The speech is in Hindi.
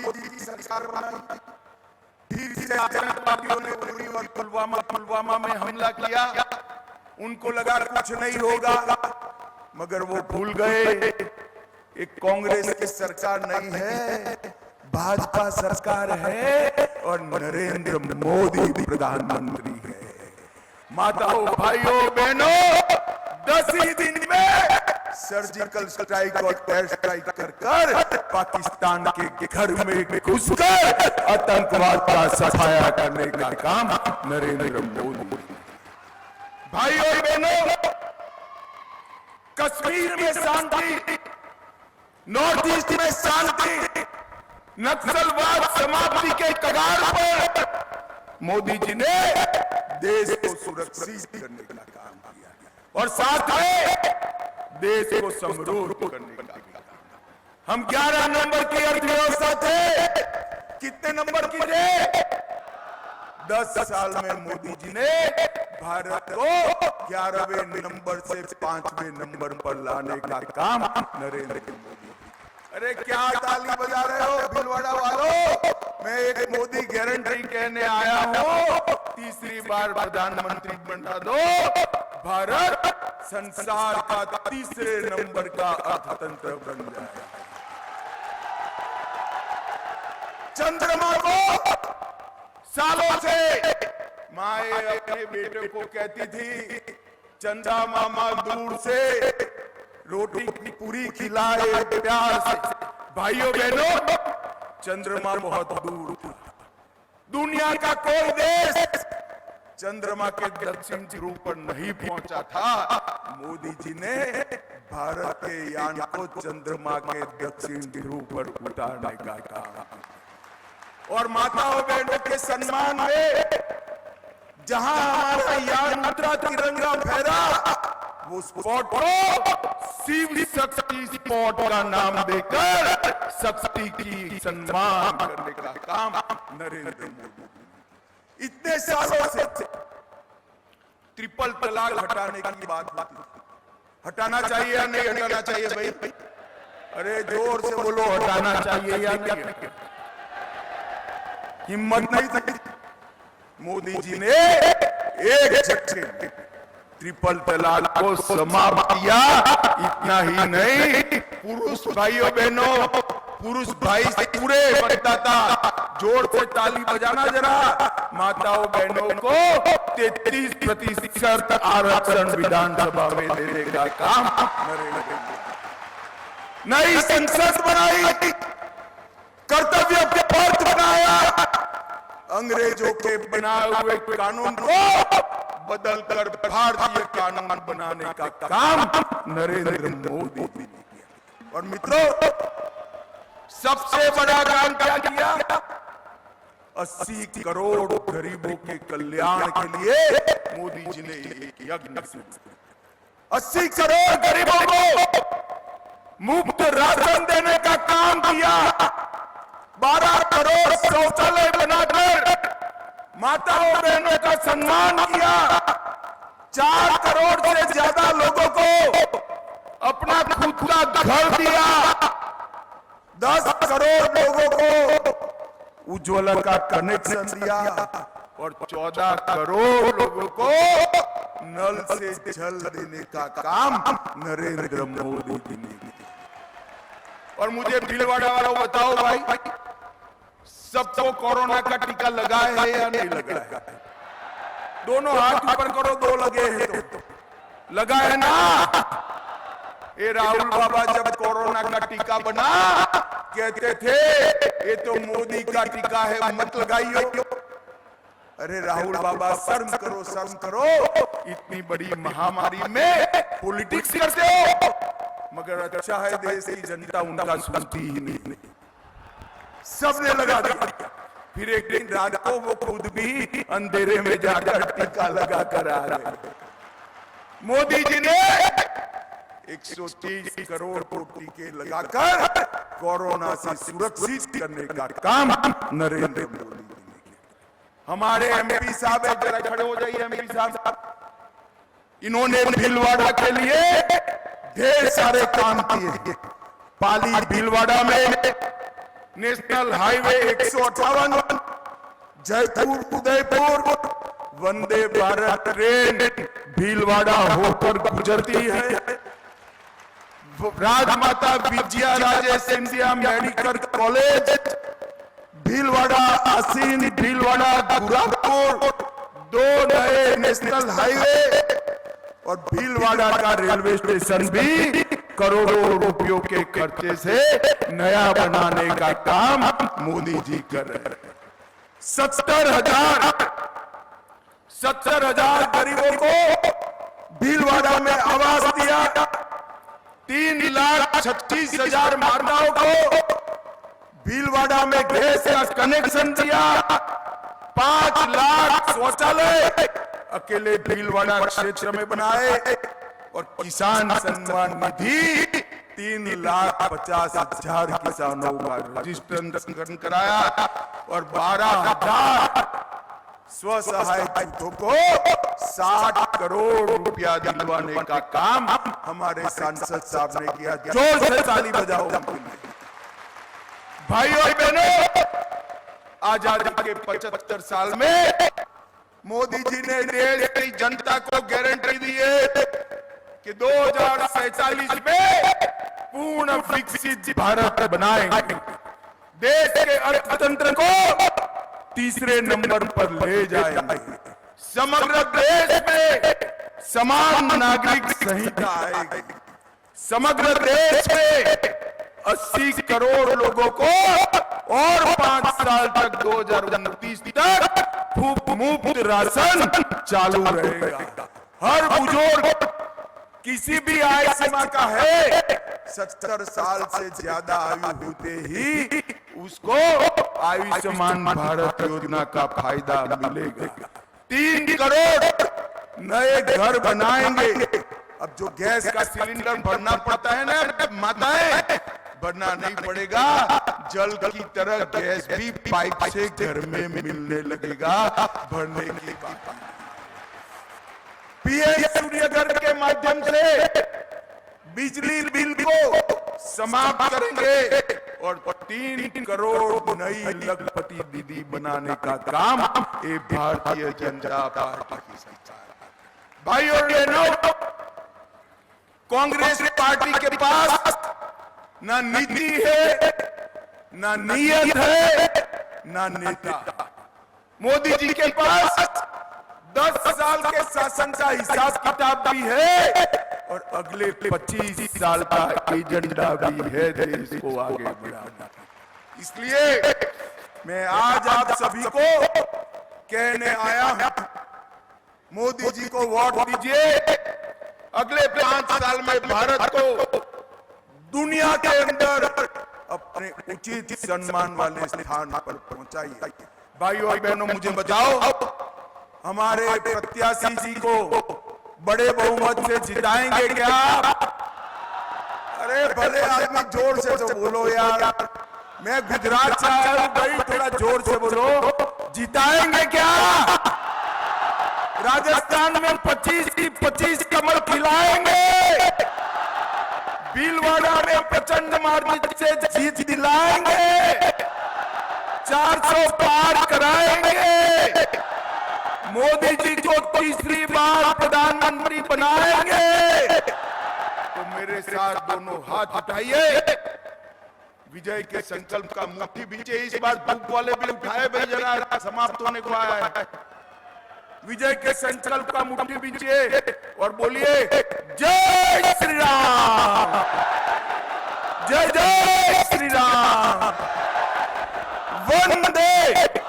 जी की सरकार बनाई, फिर से आतंकवादियों ने उरी और पुलवामा में हमला किया। उनको लगा कुछ नहीं होगा, मगर वो भूल गए एक कांग्रेस की सरकार नहीं है, भाजपा सरकार है और नरेंद्र मोदी प्रधानमंत्री है। माताओं, भाइयों, बहनों, 10 ही दिन में सर्जिकल स्ट्राइक और एयर स्ट्राइक कर पाकिस्तान के घर में घुसकर आतंकवाद का सफाया करने का काम नरेंद्र मोदी। भाइयों और बहनों, कश्मीर में शांति, नॉर्थ ईस्ट में शांति, नक्सलवाद समाप्ति के कगार पर मोदी जी ने देश को सुरक्षित करने का काम किया और साथ में देश को समृद्ध करने का काम। हम 11 नंबर की अर्थव्यवस्था थे, कितने नंबर की थे? 10 साल में मोदी जी ने भारत को 11वें नंबर से 5वें नंबर पर लाने का काम नरेंद्र मोदी। अरे क्या ताली बजा रहे हो भीलवाड़ा वालों? मैं एक मोदी गारंटी कहने आया हूं, तीसरी बार प्रधानमंत्री बना दो, भारत संसार का तीसरे नंबर का अर्थतंत्र बन जाएगा। चंद्रमा को सालों से माए अपने बेटे को कहती थी, चंदा मामा दूर से रोटी की पूरी खिलाए प्यार से। भाइयों बहनों, चंद्रमा बहुत दूर था, दुनिया का कोई देश चंद्रमा के दक्षिण ध्रुव पर नहीं पहुंचा था। मोदी जी ने भारत के यान को चंद्रमा के दक्षिण ध्रुव पर उतारने का काम। और माताओं बहनों के सम्मान में जहां हमारा यान उतरा, तिरंगा फहरा, वो स्पॉट को शिव शक्ति स्पॉट का नाम देकर शक्ति की सम्मान करने का काम नरेंद्र मोदी। इतने सालों से ट्रिपल तलाक हटाने की बात होती थी, हटाना चाहिए या नहीं हटाना चाहिए भाई? अरे जोर से बोलो, हटाना चाहिए या नहीं? हिम्मत नहीं थी। मोदी जी ने एक झटके ट्रिपल तलाक को समाप्त किया। इतना ही नहीं, पुरुष भाइयों बहनों, पुरुष भाई से पूरे बनता था। जोर से ताली बजाना जरा। माताओं बहनों को 33% आरक्षण विधानसभा में देने का काम नरेंद्र मोदी। नई संसद बनाई, कर्तव्य के पर्थ बनाया, अंग्रेजों के बनाए हुए कानून को बदलकर भारतीय कानून बनाने का काम नरेंद्र मोदी ने किया। और मित्रों, सबसे बड़ा काम क्या किया? 80 करोड़ गरीबों के कल्याण के लिए मोदी जी ने एक यज्ञ शुरू किया। 80 करोड़ गरीबों को मुफ्त राशन देने का काम किया। 12 करोड़ शौचालय बनाकर माताओं बहनों का सम्मान किया। 4 करोड़ से ज्यादा लोगों को अपना खुद का घर दिया। 10 करोड़ लोगों को उज्ज्वला का कनेक्शन दिया और 14 करोड़ लोगों को नल से जल देने का काम नरेंद्र मोदी जी ने किया। और मुझे भीलवाड़ा वालों बताओ भाई, सबको कोरोना का टीका लगा है या नहीं लगा है? दोनों हाथ ऊपर करो, 2 लगे हैं तो लगा है ना? ये राहुल बाबा जब कोरोना का टीका बना कहते थे ये तो मोदी का टीका है, मत लगाइयो। अरे राहुल बाबा, शर्म करो, शर्म करो। इतनी बड़ी महामारी में पॉलिटिक्स करते हो। मगर अच्छा है देश की जनता उनका सुनती ही नहीं, सबने लगा दिया। फिर एक दिन रात को वो खुद भी अंधेरे में जाकर टीका लगा कर आ रहे। मोदी जी ने 130 करोड़ को टीके लगाकर कोरोना से सुरक्षित करने का काम नरेंद्र मोदी जी ने किया। हमारे एमपी साहब, जरा खड़े हो जाइए एमपी साहब। इन्होंने भीलवाड़ा के लिए ढेर सारे काम किए। पाली भीलवाड़ा में national highway 158 Jaipur Udaipur Vande Bharat train Bhilwara होकर गुजरती है। राजमाता विजया राजे सिंधिया मेडिकल कॉलेज भीलवाड़ा आसीन भीलवाड़ा गोरखपुर 2 नए नेशनल हाईवे और भीलवाड़ा का रेलवे स्टेशन भी करोड़ों रुपयों के खर्चे से नया बनाने का काम मोदी जी कर रहे हैं। 70,000 गरीबों को भीलवाड़ा में आवास दिया, 3,36,000 माताओं को भीलवाड़ा में गैस का कनेक्शन दिया, 5 लाख शौचालय अकेले भीलवाड़ा क्षेत्र में बनाए और किसान सम्मान निधि 3,50,000 किसानों का रजिस्ट्रेशन कराया और 12,000 स्वसहाय समूहों को 60 करोड़ रुपया दिलवाने का काम हमारे सांसद साहब ने किया। जोर से ताली बजाओ उनके लिए। भाइयों और बहनों, आजादी के 75 साल में मोदी जी ने देश की जनता को गारंटी दी है कि 2047 में पूर्ण विकसित भारत बनाएंगे, देश के अर्थतंत्र को तीसरे नंबर पर ले जाएंगे, समग्र देश में समान नागरिक संहिता आएगी, समग्र देश में 80 करोड़ लोगों को और 5 साल तक 2029 तक मुफ्त राशन चालू रहेगा। हर बुजुर्ग किसी भी आय सीमा का है 70 साल से ज्यादा आयु होते ही उसको आयुष्मान भारत योजना का फायदा मिलेगा। 3 करोड़ नए घर बनाएंगे। अब जो गैस का सिलेंडर भरना पड़ता है ना माताएं, भरना नहीं पड़ेगा, जल की तरह गैस भी पाइप से घर में मिलने लगेगा भरने के बाद। पीएम सूर्यघर के माध्यम से बिजली बिल को समाप्त करेंगे और 3 करोड़ नई लखपति दीदी बनाने का काम ये भारतीय जनता पार्टी की सरकार। भाइयों और बहनों, कांग्रेस पार्टी के पास ना नीति है, ना नीयत है, ना नेता। मोदी जी के पास 10 साल के शासन का हिसाब किताब भी है और अगले 25 साल का एजेंडा भी है देश को आगे बढ़ाना। इसलिए मैं आज आप सभी को कहने आया हूं, मोदी जी को वोट दीजिए। अगले 5 साल में भारत को दुनिया के अंदर अपने उचित सम्मान वाले स्थान पर पहुंचाइए। भाइयों और बहनों, मुझे बताओ, हमारे प्रत्याशी जी को बड़े बहुमत से जिताएंगे क्या? अरे भले आदमी जोर से तो बोलो यार, मैं गुजरात से आया हूं भाई, थोड़ा जोर से बोलो, जिताएंगे क्या? राजस्थान में 25 की 25 कमल खिलाएंगे, भीलवाड़ा में प्रचंड मार्जिन से जीत दिलाएंगे, 400 पार कराएंगे, मोदी जी को तीसरी बार प्रधानमंत्री बनाएंगे। तो मेरे साथ दोनों हाथ उठाइए, विजय के संकल्प का मुट्ठी बीचे। इस बार धूप वाले भी उठाए भाई, जरा समाप्त होने को आया है। विजय के संकल्प का मुट्ठी बीचे और बोलिए जय श्री राम, जय जय श्री राम, वंदे